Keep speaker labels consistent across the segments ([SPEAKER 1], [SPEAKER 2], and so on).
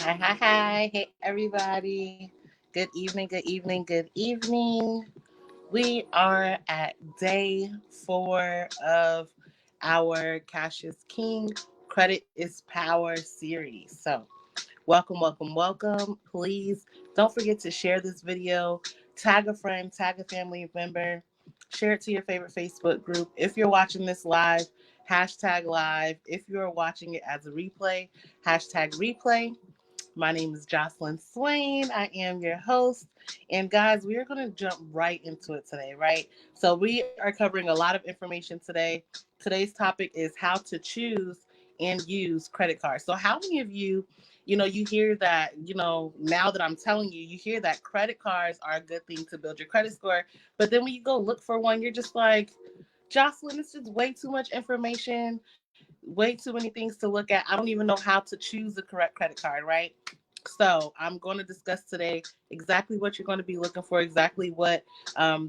[SPEAKER 1] Hi, hi, hi. Hey, everybody. Good evening, good evening, good evening. We are at day 4 of our Cash is King Credit is Power series. So, welcome, welcome, welcome. Please don't forget to share this video, tag a friend, tag a family member, share it to your favorite Facebook group. If you're watching this live, hashtag live. If you're watching it as a replay, hashtag replay. My name is Jocelyn Swain. I am your host. And guys, we are going to jump right into it today, right? So, we are covering a lot of information today. Today's topic is how to choose and use credit cards. So, how many of you, you hear that, now that I'm telling you, you hear that credit cards are a good thing to build your credit score. But then when you go look for one, you're just like, Jocelyn, it's just way too much information, way too many things to look at. I don't even know how to choose the correct credit card, right? So I'm going to discuss today exactly what you're going to be looking for, exactly what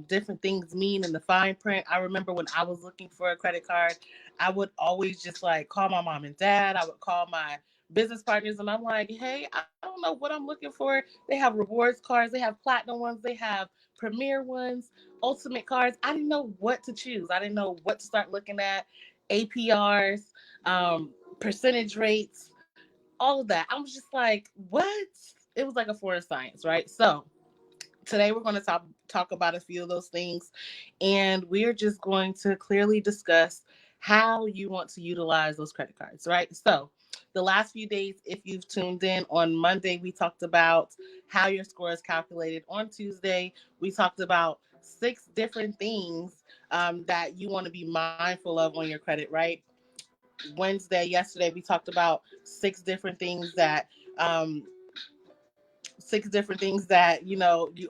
[SPEAKER 1] different things mean in the fine print. I remember when I was looking for a credit card, I would always just like call my mom and dad. I would call my business partners and I'm like, hey, I don't know what I'm looking for. They have rewards cards, they have platinum ones, they have premier ones, ultimate cards. I didn't know what to choose. I didn't know what to start looking at. APRs, percentage rates, all of that. I was just like, what? It was like a foreign science, right? So today we're going to talk about a few of those things, and we're just going to clearly discuss how you want to utilize those credit cards, right? So the last few days, if you've tuned in, on Monday we talked about how your score is calculated. On Tuesday we talked about 6 different things that you want to be mindful of on your credit, right? Yesterday, we talked about 6 different things that um, 6 different things that you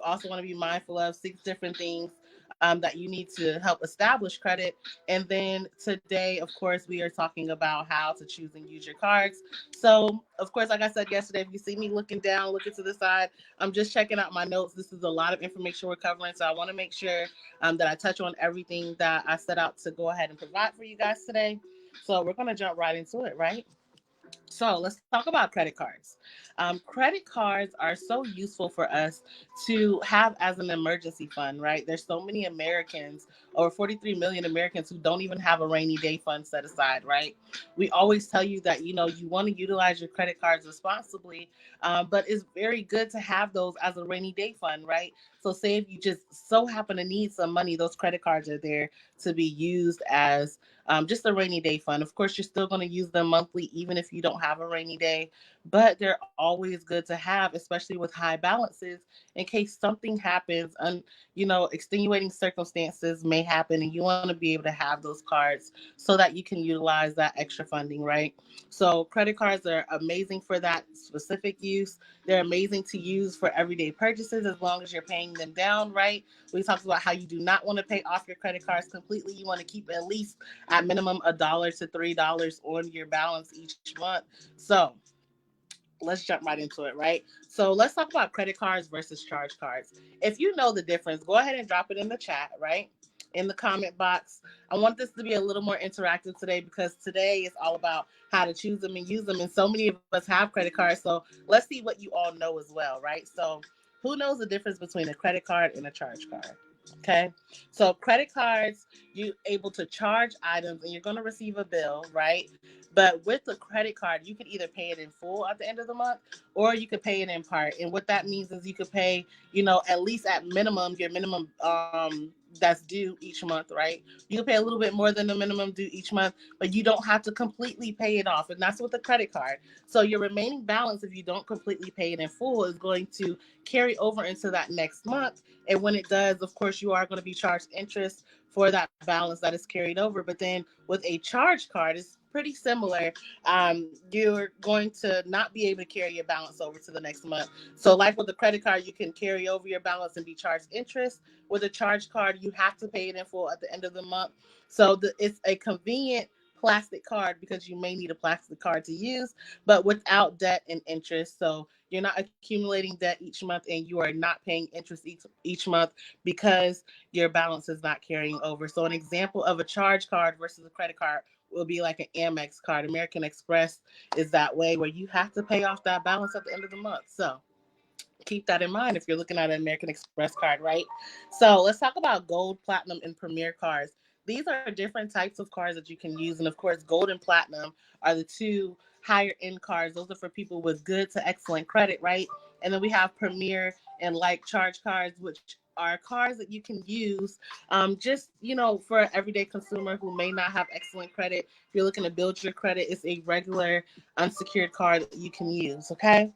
[SPEAKER 1] also want to be mindful of. 6 different things that you need to help establish credit. And then today, of course, we are talking about how to choose and use your cards. So, of course, like I said yesterday, if you see me looking down, looking to the side, I'm just checking out my notes. This is a lot of information we're covering, so I want to make sure that I touch on everything that I set out to go ahead and provide for you guys today. So we're going to jump right into it, right? So let's talk about credit cards. Credit cards are so useful for us to have as an emergency fund, right? There's so many Americans, over 43 million Americans, who don't even have a rainy day fund set aside, right? We always tell you that, you want to utilize your credit cards responsibly, but it's very good to have those as a rainy day fund, right? So say if you just so happen to need some money, those credit cards are there to be used as just a rainy day fund. Of course, you're still going to use them monthly, even if you don't have a rainy day, but they're always good to have, especially with high balances, in case something happens and, extenuating circumstances may happen and you want to be able to have those cards so that you can utilize that extra funding, right? So, credit cards are amazing for that specific use. They're amazing to use for everyday purchases as long as you're paying them down, right? We talked about how you do not want to pay off your credit cards completely. You want to keep at least at minimum $1 to $3 on your balance each month. So let's jump right into it, right? So let's talk about credit cards versus charge cards. If you know the difference, go ahead and drop it in the chat, right? In the comment box. I want this to be a little more interactive today because today is all about how to choose them and use them. And so many of us have credit cards. So let's see what you all know as well, right? So who knows the difference between a credit card and a charge card? Okay. So credit cards, you able to charge items and you're going to receive a bill, right? But with the credit card, you can either pay it in full at the end of the month or you could pay it in part. And what that means is you could pay, at least at minimum, your minimum that's due each month, right? You can pay a little bit more than the minimum due each month, but you don't have to completely pay it off. And that's with the credit card. So your remaining balance, if you don't completely pay it in full, is going to carry over into that next month. And when it does, of course, you are going to be charged interest for that balance that is carried over. But then with a charge card, it's pretty similar. You're going to not be able to carry your balance over to the next month. So, like with the credit card, you can carry over your balance and be charged interest. With a charge card, you have to pay it in full at the end of the month. So, it's a convenient plastic card because you may need a plastic card to use, but without debt and interest. So, you're not accumulating debt each month and you are not paying interest each month because your balance is not carrying over. So, an example of a charge card versus a credit card will be like an Amex card. American Express is that way where you have to pay off that balance at the end of the month. So keep that in mind if you're looking at an American Express card, right? So let's talk about gold, platinum, and premier cards. These are different types of cards that you can use. And of course, gold and platinum are the two higher end cards. Those are for people with good to excellent credit, right? And then we have premier and like charge cards, which are cards that you can use just, for an everyday consumer who may not have excellent credit. If you're looking to build your credit, it's a regular unsecured card that you can use, okay?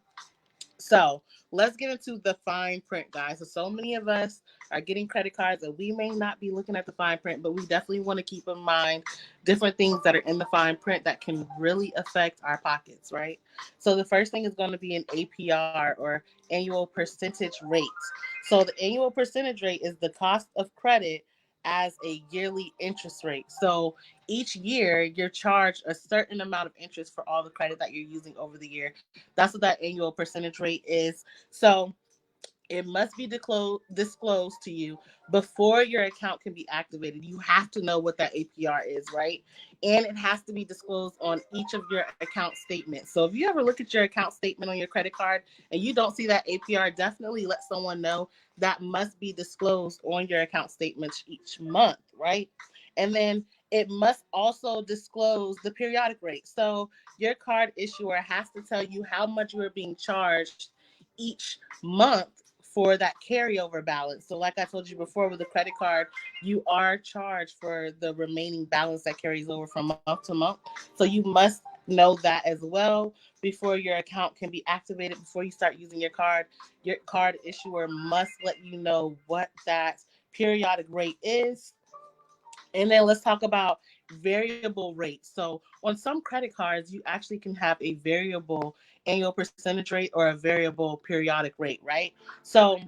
[SPEAKER 1] So let's get into the fine print, guys. So many of us are getting credit cards and we may not be looking at the fine print, but we definitely want to keep in mind different things that are in the fine print that can really affect our pockets, right? So the first thing is going to be an APR, or annual percentage rate. So the annual percentage rate is the cost of credit as a yearly interest rate. So each year you're charged a certain amount of interest for all the credit that you're using over the year. That's what that annual percentage rate is. So it must be disclosed to you before your account can be activated. You have to know what that APR is, right? And it has to be disclosed on each of your account statements. So if you ever look at your account statement on your credit card and you don't see that APR, definitely let someone know. That must be disclosed on your account statements each month, right? And then it must also disclose the periodic rate. So your card issuer has to tell you how much you are being charged each month for that carryover balance. So, like I told you before, with a credit card, you are charged for the remaining balance that carries over from month to month. So, you must know that as well before your account can be activated. Before you start using your card issuer must let you know what that periodic rate is. And then let's talk about variable rates. So on some credit cards, you actually can have a variable annual percentage rate or a variable periodic rate, right? So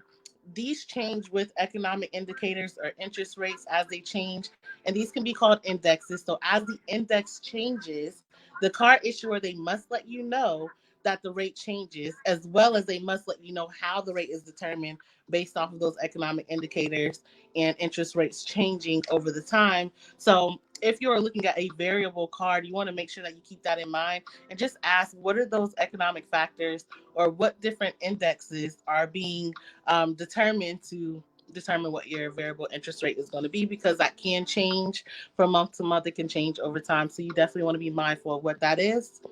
[SPEAKER 1] these change with economic indicators or interest rates as they change, and these can be called indexes. So as the index changes, the card issuer, they must let you know that the rate changes, as well as they must let you know how the rate is determined based off of those economic indicators and interest rates changing over the time. So if you're looking at a variable card, you want to make sure that you keep that in mind and just ask what are those economic factors or what different indexes are being determined to determine what your variable interest rate is going to be, because that can change from month to month. It can change over time. So you definitely want to be mindful of what that is.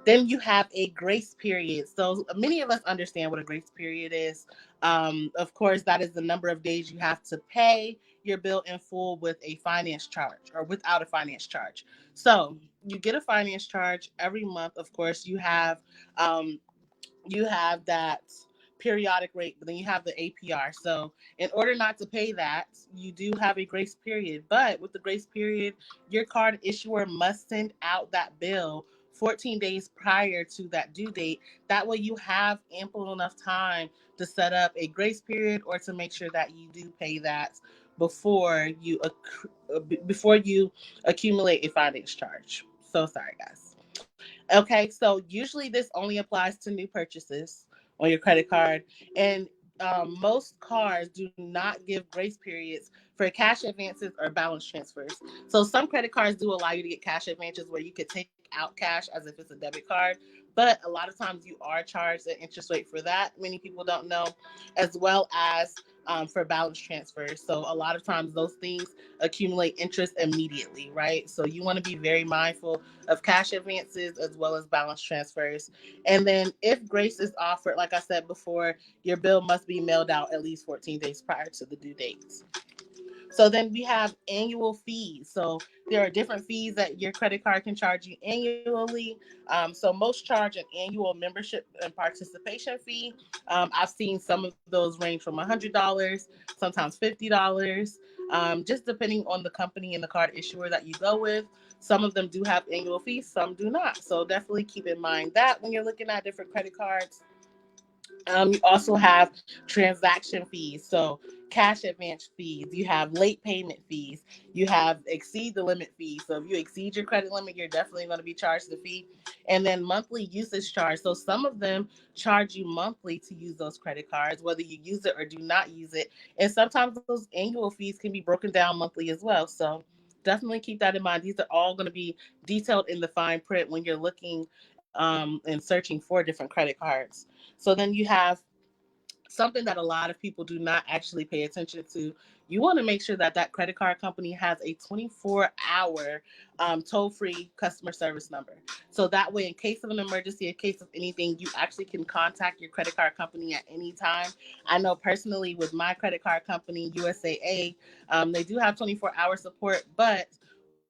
[SPEAKER 1] Then you have a grace period. So many of us understand what a grace period is. Of course, that is the number of days you have to pay your bill in full with a finance charge or without a finance charge. So you get a finance charge every month. Of course, um, you have that periodic rate, but then you have the APR. So, in order not to pay that, you do have a grace period. But with the grace period, your card issuer must send out that bill 14 days prior to that due date. That way, you have ample enough time to set up a grace period or to make sure that you do pay that before before you accumulate a finance charge. So sorry, guys. Okay, so usually this only applies to new purchases on your credit card, and most cards do not give grace periods for cash advances or balance transfers. So some credit cards do allow you to get cash advances where you could take out cash as if it's a debit card, but a lot of times you are charged an interest rate for that. Many people don't know, as well as for balance transfers. So a lot of times those things accumulate interest immediately, right? So you want to be very mindful of cash advances as well as balance transfers. And then if grace is offered, like I said before, your bill must be mailed out at least 14 days prior to the due dates. So then we have annual fees. So there are different fees that your credit card can charge you annually. So most charge an annual membership and participation fee. I've seen some of those range from $100, sometimes $50, just depending on the company and the card issuer that you go with. Some of them do have annual fees, some do not. So definitely keep in mind that when you're looking at different credit cards. You also have transaction fees, so cash advance fees. You have late payment fees. You have exceed the limit fees. So if you exceed your credit limit, you're definitely going to be charged the fee. And then monthly usage charge. So some of them charge you monthly to use those credit cards, whether you use it or do not use it. And sometimes those annual fees can be broken down monthly as well. So definitely keep that in mind. These are all going to be detailed in the fine print when you're looking and searching for different credit cards. So then you have something that a lot of people do not actually pay attention to. You want to make sure that that credit card company has a 24-hour toll-free customer service number. So that way, in case of an emergency, in case of anything, you actually can contact your credit card company at any time. I know personally with my credit card company, USAA, they do have 24-hour support, but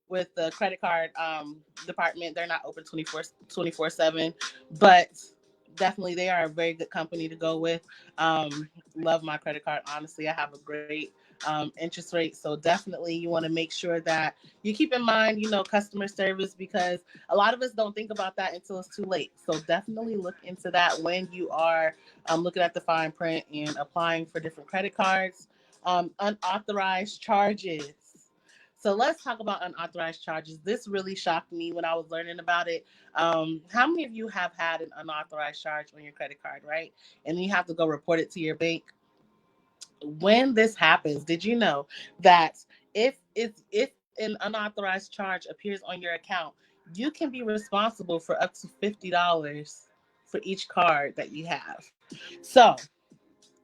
[SPEAKER 1] with the credit card department, they're not open 24/7, but definitely they are a very good company to go with. Love my credit card. Honestly, I have a great interest rate. So definitely you want to make sure that you keep in mind, customer service, because a lot of us don't think about that until it's too late. So definitely look into that when you are looking at the fine print and applying for different credit cards. Unauthorized charges. So let's talk about unauthorized charges. This really shocked me when I was learning about it. How many of you have had an unauthorized charge on your credit card, right? And then you have to go report it to your bank. When this happens, did you know that if an unauthorized charge appears on your account, you can be responsible for up to $50 for each card that you have. So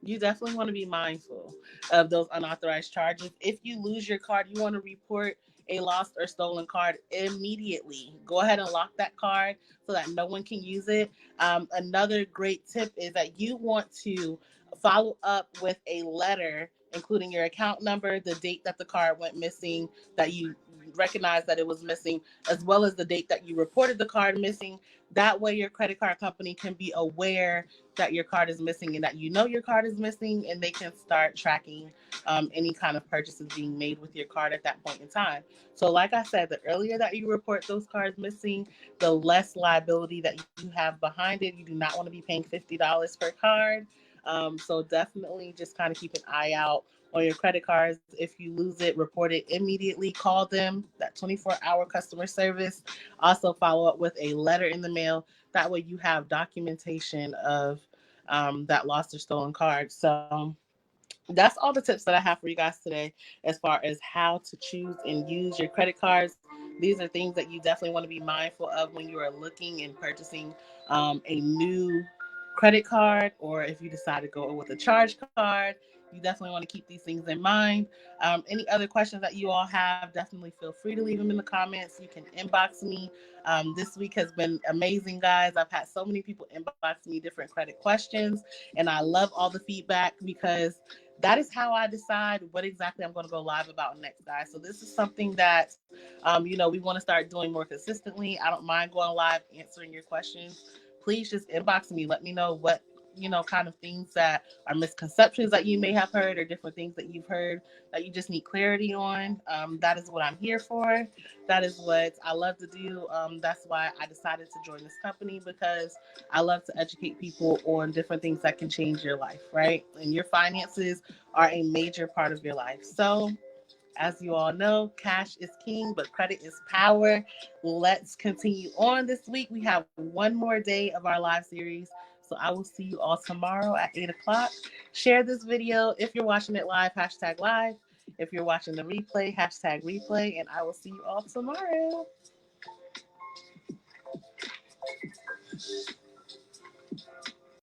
[SPEAKER 1] you definitely want to be mindful of those unauthorized charges. If you lose your card, you want to report a lost or stolen card immediately. Go ahead and lock that card so that no one can use it. Another great tip is that you want to follow up with a letter including your account number, the date that the card went missing, that you recognize that it was missing, as well as the date that you reported the card missing. That way, your credit card company can be aware that your card is missing and that you know your card is missing, and they can start tracking any kind of purchases being made with your card at that point in time. So, like I said, the earlier that you report those cards missing, the less liability that you have behind it. You do not want to be paying $50 per card. So, definitely just kind of keep an eye out on your credit cards. If you lose it, report it immediately. Call them, that 24-hour customer service. Also, follow up with a letter in the mail. That way, you have documentation of that lost or stolen card. So that's all the tips that I have for you guys today as far as how to choose and use your credit cards. These are things that you definitely want to be mindful of when you are looking and purchasing a new credit card, or if you decide to go with a charge card. You definitely want to keep these things in mind. Any other questions that you all have, definitely feel free to leave them in the comments. You can inbox me. This week has been amazing, guys. I've had so many people inbox me different credit questions, and I love all the feedback because that is how I decide what exactly I'm going to go live about next, guys. So this is something that, we want to start doing more consistently. I don't mind going live, answering your questions. Please just inbox me. Let me know what, kind of things that are misconceptions that you may have heard, or different things that you've heard that you just need clarity on. That is what I'm here for. That is what I love to do. That's why I decided to join this company, because I love to educate people on different things that can change your life, right? And your finances are a major part of your life. So, as you all know, cash is king, but credit is power. Let's continue on this week. We have one more day of our live series. So I will see you all tomorrow at 8 o'clock. Share this video. If you're watching it live, hashtag live. If you're watching the replay, hashtag replay. And I will see you all tomorrow.